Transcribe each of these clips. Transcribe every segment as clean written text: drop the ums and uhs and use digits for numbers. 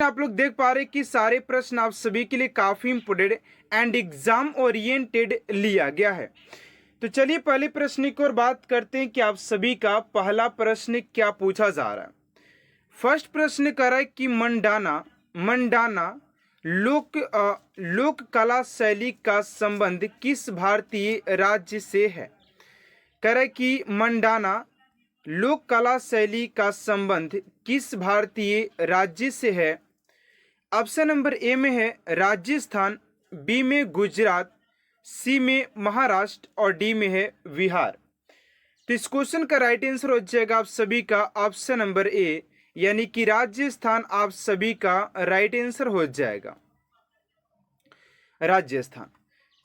आप लोग देख पा रहे हैं कि सारे प्रश्न आप सभी के लिए काफी इंपोर्टेंट एंड एग्जाम ओरिएंटेड लिया गया है। तो चलिए पहले प्रश्न की ओर बात करते हैं कि आप सभी का पहला प्रश्न क्या पूछा जा रहा है। फर्स्ट प्रश्न कर रहा है कि मंडाना मंडाना लोक कला शैली का संबंध किस भारतीय राज्य से है। कह रहा है कि मंडाना लोक कला शैली का संबंध किस भारतीय राज्य से है। ऑप्शन नंबर ए में है राजस्थान, बी में गुजरात, सी में महाराष्ट्र और डी में है बिहार। तो इस क्वेश्चन का राइट आंसर हो जाएगा आप सभी का ऑप्शन नंबर ए, यानी कि राजस्थान आप सभी का राइट आंसर हो जाएगा, राजस्थान।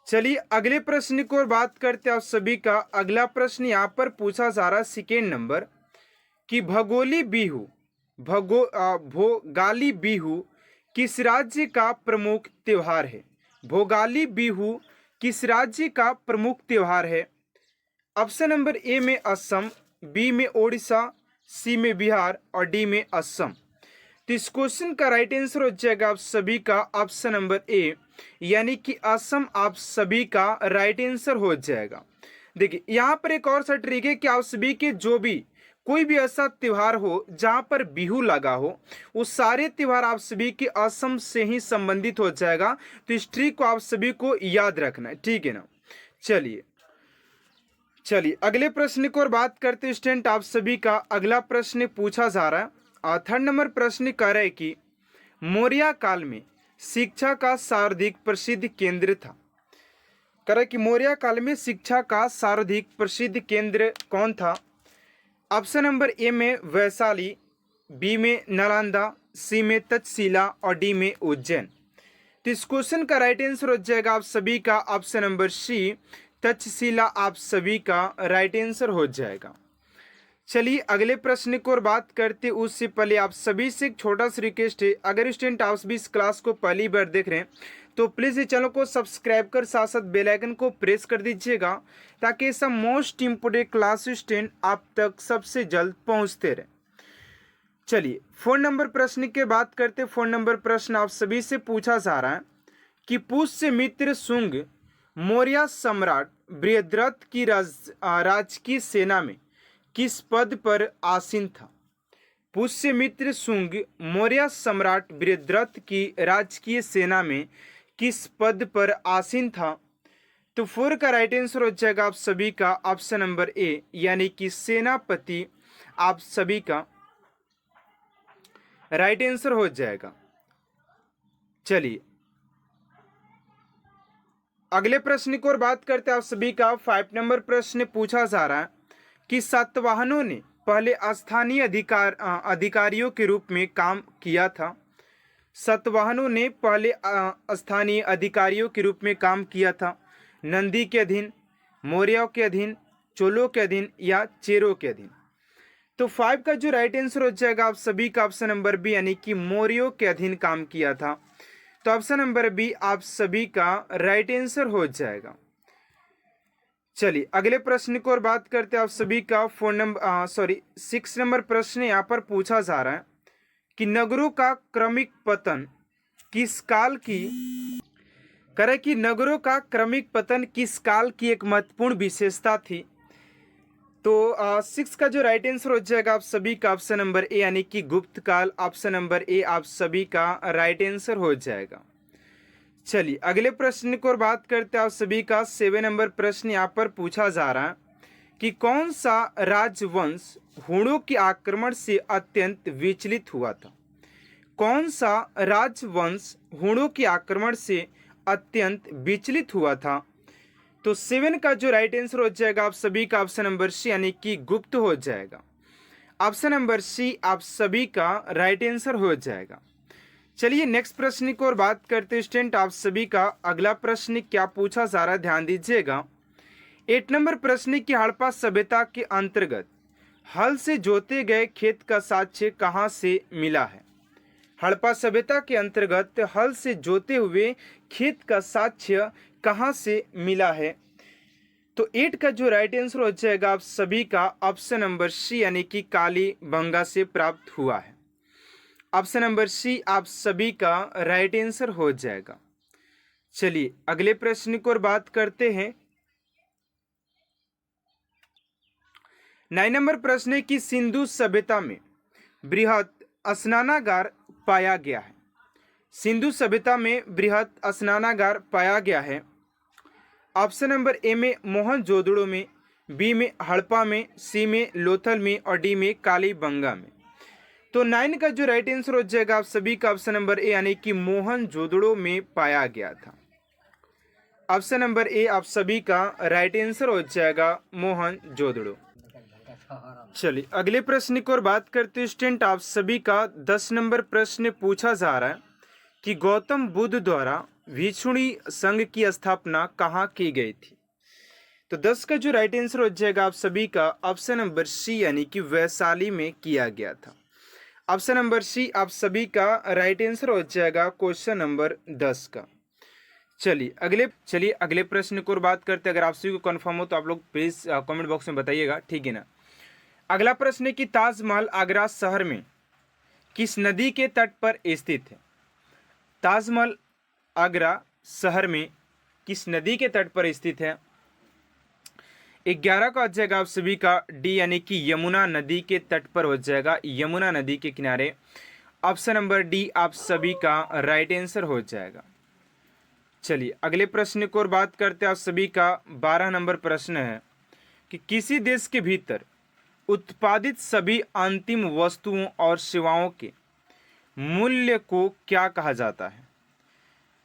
चलिए अगले प्रश्न की ओर बात करते हैं आप सभी का। अगला प्रश्न यहाँ पर पूछा जा रहा है सेकेंड नंबर कि भोगाली बिहू किस राज्य का प्रमुख त्योहार है। भोगाली बिहू किस राज्य का प्रमुख त्योहार है। ऑप्शन नंबर ए में असम, बी में ओडिशा, सी में बिहार और डी में असम। तो इस क्वेश्चन का राइट आंसर हो जाएगा आप सभी का ऑप्शन नंबर ए, यानी कि असम आप सभी का राइट आंसर हो जाएगा। देखिए यहाँ पर एक और सा ट्रिक है कि आप सभी के जो भी कोई भी ऐसा त्योहार हो जहां पर बिहू लगा हो, वो सारे त्योहार आप सभी के असम से ही संबंधित हो जाएगा। तो इस ट्रिक को आप सभी को याद रखना है, ठीक है ना। चलिए अगले प्रश्न की ओर बात करते हैं स्टूडेंट। आप सभी का अगला प्रश्न पूछा जा रहा है। थर्ड नंबर प्रश्न कह रहा है कि मौर्य काल में शिक्षा का सर्वाधिक प्रसिद्ध केंद्र था। कह रहा है कि मौर्य काल में शिक्षा का सर्वाधिक प्रसिद्ध केंद्र कौन था। ऑप्शन नंबर ए में वैशाली, बी में नालंदा, सी में तक्षशिला और डी में उज्जैन। तो इस क्वेश्चन का राइट आंसर हो जाएगा आप सभी का ऑप्शन नंबर सी, तक्षशिला आप सभी का राइट आंसर हो जाएगा। चलिए अगले प्रश्न की ओर बात करते उससे पहले आप सभी से एक छोटा सा रिक्वेस्ट है, अगर स्टूडेंट आप भी इस क्लास को पहली बार देख रहे हैं तो प्लीज़ इस चैनल को सब्सक्राइब कर साथ साथ बेल आइकन को प्रेस कर दीजिएगा, ताकि ऐसा मोस्ट इम्पोर्टेंट क्लास स्टूडेंट आप तक सबसे जल्द पहुंचते रहे। चलिए फोन नंबर प्रश्न की बात करते। फोन नंबर प्रश्न आप सभी से पूछा जा रहा है कि पुष्यमित्र शुंग मौर्य सम्राट बृहद्रथ की राजकीय सेना में किस पद पर आसीन था। पुष्यमित्र शुंग मौर्य सम्राट बृहद्रथ की राजकीय सेना में किस पद पर आसीन था। तो 4 का राइट आंसर हो जाएगा आप सभी का ऑप्शन नंबर ए, यानी कि सेनापति आप सभी का राइट आंसर हो जाएगा। चलिए अगले प्रश्न की ओर बात करते हैं आप सभी का। 5 नंबर प्रश्न पूछा जा रहा है कि सातवाहनों ने पहले स्थानीय अधिकारियों के रूप में काम किया था। सातवाहनों ने पहले स्थानीय अधिकारियों के रूप में काम किया था। नंदी के अधीन, मौर्यों के अधीन, चोलों के अधीन या चेरों के अधीन। तो 5 का जो राइट आंसर हो जाएगा आप सभी का ऑप्शन नंबर बी, यानी कि मौर्यों के अधीन काम किया था। तो ऑप्शन नंबर बी आप सभी का राइट आंसर हो जाएगा। चलिए अगले प्रश्न की ओर बात करते हैं आप सभी का। 6 नंबर प्रश्न यहाँ पर पूछा जा रहा है कि नगरों का क्रमिक पतन किस काल की करे कि नगरों का क्रमिक पतन किस काल की एक महत्वपूर्ण विशेषता थी। तो 6 का जो राइट आंसर हो जाएगा आप सभी का ऑप्शन नंबर ए, यानी कि गुप्त काल। ऑप्शन नंबर ए आप सभी का राइट आंसर हो जाएगा। चलिए अगले प्रश्न की ओर बात करते हैं आप सभी का। 7 नंबर प्रश्न यहाँ पर पूछा जा रहा है कि कौन सा राजवंश हूणों के आक्रमण से अत्यंत विचलित हुआ था। कौन सा राजवंश हूणों के आक्रमण से अत्यंत विचलित हुआ था। तो 7 का जो राइट आंसर हो जाएगा आप सभी का ऑप्शन नंबर सी, यानी कि गुप्त हो जाएगा। ऑप्शन नंबर सी आप सभी का राइट आंसर हो जाएगा। चलिए नेक्स्ट प्रश्न की ओर बात करते हैं स्टूडेंट। आप सभी का अगला प्रश्न क्या पूछा जा रहा है, ध्यान दीजिएगा। 8 नंबर प्रश्न की हड़प्पा सभ्यता के अंतर्गत हल से जोते गए खेत का साक्ष्य कहाँ से मिला है। हड़प्पा सभ्यता के अंतर्गत हल से जोते हुए खेत का साक्ष्य कहाँ से मिला है। तो 8 का जो राइट आंसर हो जाएगा आप सभी का ऑप्शन नंबर सी, यानी कि कालीबंगा से प्राप्त हुआ है। ऑप्शन नंबर सी आप सभी का राइट आंसर हो जाएगा। चलिए अगले प्रश्न की ओर बात करते हैं। 9 नंबर प्रश्न है कि सिंधु सभ्यता में बृहत स्नानागार पाया गया है। सिंधु सभ्यता में बृहत स्नानागार पाया गया है। ऑप्शन नंबर ए में मोहनजोदड़ो में, बी में हड़प्पा में, सी में लोथल में और डी में कालीबंगा में। तो 9 का जो राइट आंसर हो जाएगा आप सभी का ऑप्शन नंबर ए यानी कि मोहनजोदड़ो में पाया गया था। ऑप्शन नंबर ए आप सभी का राइट आंसर हो जाएगा मोहनजोदड़ो। चलिए अगले प्रश्न की ओर बात करते हैं स्टूडेंट। आप सभी का 10 नंबर प्रश्न पूछा जा रहा है कि गौतम बुद्ध द्वारा भिक्षुणी संघ की स्थापना कहाँ की गई थी। तो 10 का जो राइट आंसर हो जाएगा आप सभी का ऑप्शन नंबर सी यानी कि वैशाली में किया गया था। ऑप्शन नंबर सी आप सभी का राइट आंसर हो जाएगा क्वेश्चन नंबर 10 का। चलिए अगले प्रश्न की ओर बात करते हैं। अगर आप सभी को कंफर्म हो तो आप लोग प्लीज कमेंट बॉक्स में बताइएगा, ठीक है ना। अगला प्रश्न है कि ताजमहल आगरा शहर में किस नदी के तट पर स्थित है। ताजमहल आगरा शहर में किस नदी के तट पर स्थित है। 11 का हो जाएगा आप सभी का डी यानी कि यमुना नदी के तट पर हो जाएगा, यमुना नदी के किनारे। ऑप्शन नंबर डी आप सभी का राइट आंसर हो जाएगा। चलिए अगले प्रश्न की ओर बात करते हैं। आप सभी का 12 नंबर प्रश्न है कि किसी देश के भीतर उत्पादित सभी अंतिम वस्तुओं और सेवाओं के मूल्य को क्या कहा जाता है।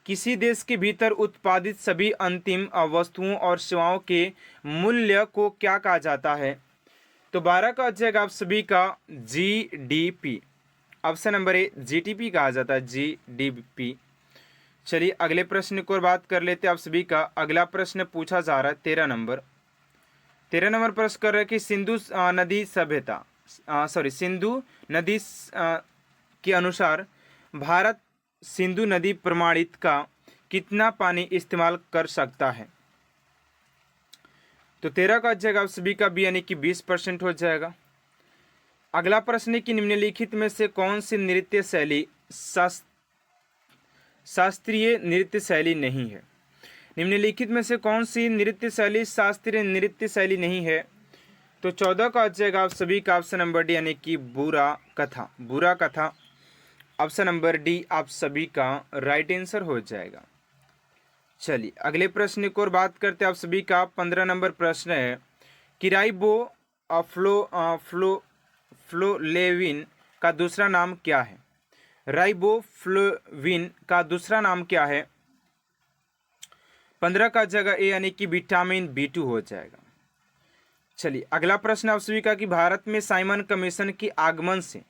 किसी देश के भीतर उत्पादित सभी अंतिम वस्तुओं और सेवाओं के मूल्य को क्या कहा जाता है। तो 12 का हो जाएगा आप सभी का GDP. Option number A GDP कहा जाता है, जीडीपी। चलिए अगले प्रश्न की ओर बात कर लेते हैं। आप सभी का अगला प्रश्न पूछा जा रहा है 13 नंबर प्रश्न कर रहे हैं कि सिंधु नदी सभ्यता सिंधु नदी के अनुसार भारत सिंधु नदी प्रमाणित का कितना पानी इस्तेमाल कर सकता है। तो 13 का जाएगा आप सभी का बी यानी कि 20% हो जाएगा। अगला प्रश्न है कि निम्नलिखित में से कौन सी नृत्य शैली शास्त्रीय नृत्य शैली नहीं है। निम्नलिखित में से कौन सी नृत्य शैली शास्त्रीय नृत्य शैली नहीं है। तो 14 का आ जाएगा आप सभी का ऑप्शन नंबर डी यानी कि बुरा कथा। ऑप्शन नंबर डी आप सभी का राइट आंसर हो जाएगा। चलिए अगले प्रश्न की ओर बात करते हैं। आप सभी का 15 नंबर प्रश्न है कि फ्लोलेविन का दूसरा नाम क्या है। राइबोफ्लोविन का दूसरा नाम क्या है। 15 का जगह ए यानी कि विटामिन B2 हो जाएगा। चलिए अगला प्रश्न आप सभी का कि भारत में साइमन कमीशन के आगमन से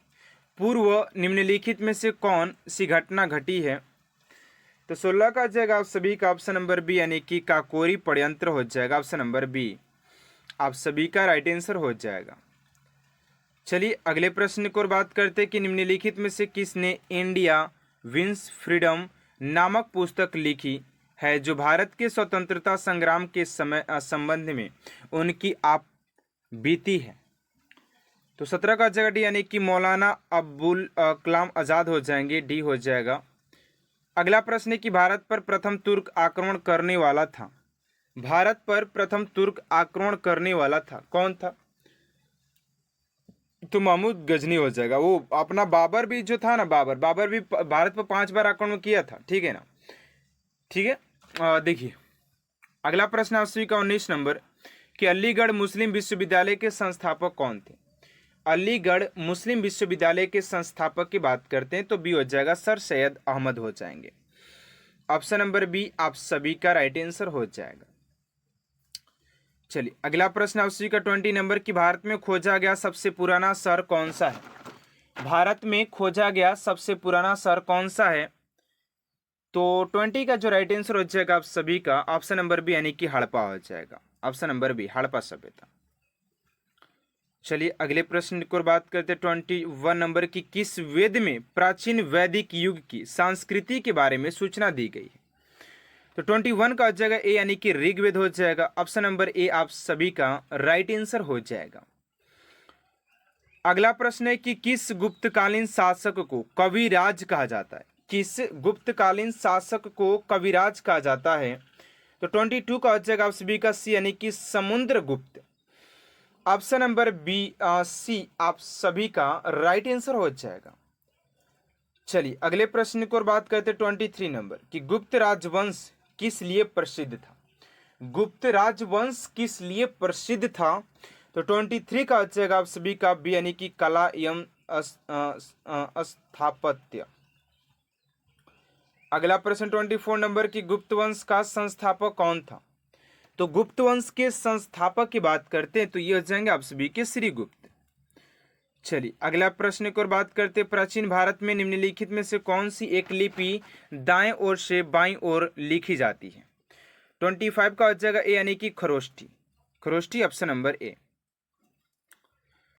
पूर्व निम्नलिखित में से कौन सी घटना घटी है। तो 16 का जाएगा आप सभी का ऑप्शन नंबर बी यानी कि काकोरी षड्यंत्र हो जाएगा। ऑप्शन नंबर बी आप सभी का राइट आंसर हो जाएगा। चलिए अगले प्रश्न की ओर बात करते हैं कि निम्नलिखित में से किसने इंडिया विंस फ्रीडम नामक पुस्तक लिखी है जो भारत के स्वतंत्रता संग्राम के समय संबंध में उनकी आप बीती है। तो 17 का जगह डी यानी कि मौलाना अब्दुल कलाम आज़ाद हो जाएंगे, डी हो जाएगा। अगला प्रश्न है कि भारत पर प्रथम तुर्क आक्रमण करने वाला था। भारत पर प्रथम तुर्क आक्रमण करने वाला था कौन था। तो महमूद गजनी हो जाएगा। वो अपना बाबर भी जो था ना, बाबर भी भारत पर 5 बार आक्रमण किया था, ठीक है ना। ठीक है देखिए अगला प्रश्न आप सभी का 19 नंबर कि अलीगढ़ मुस्लिम विश्वविद्यालय के संस्थापक कौन थे। अलीगढ़ मुस्लिम विश्वविद्यालय के संस्थापक की बात करते हैं तो बी हो जाएगा सर सैयद अहमद हो जाएंगे। ऑप्शन नंबर बी आप सभी का राइट आंसर हो जाएगा। चलिए अगला प्रश्न आप सभी का 20 नंबर कि भारत में खोजा गया सबसे पुराना शहर कौन सा है। भारत में खोजा गया सबसे पुराना शहर कौन सा है। तो 20 का जो राइट आंसर हो जाएगा आप सभी का ऑप्शन नंबर बी यानी कि हड़प्पा हो जाएगा। ऑप्शन नंबर बी हड़प्पा सभ्यता। चलिए अगले प्रश्न की ओर बात करते हैं 21 नंबर की किस वेद में प्राचीन वैदिक युग की संस्कृति के बारे में सूचना दी गई है। तो 21 का जगह ए यानी कि ऋग्वेद हो जाएगा। ऑप्शन नंबर ए आप सभी का राइट आंसर हो जाएगा। अगला प्रश्न है कि किस गुप्तकालीन शासक को कविराज कहा जाता है? किस गुप्तकालीन शासक को कविराज कहा जाता है? तो 22 का हो जाएगा आप सभी का सी, यानी कि Samudragupta. Option number B C आप सभी का राइट आंसर हो जाएगा। चलिए अगले प्रश्न की ओर बात करते 23 नंबर कि गुप्त राजवंश किस लिए प्रसिद्ध था? गुप्त राजवंश किस लिए प्रसिद्ध था? तो 23 का हो जाएगा आप सभी का बी, यानी कि कला एवं स्थापत्य। अगला प्रश्न 24 नंबर की गुप्त वंश का संस्थापक कौन था? तो गुप्त वंश के संस्थापक की बात करते हैं तो ये हो जाएंगे आप सभी के श्रीगुप्त। चलिए अगला प्रश्न की ओर बात करते हैं, प्राचीन भारत में निम्नलिखित में से कौन सी एक लिपि दाएं ओर से बाईं ओर लिखी जाती है? 25 का हो जाएगा ए, यानी कि Kharoshthi. Kharoshthi option number A.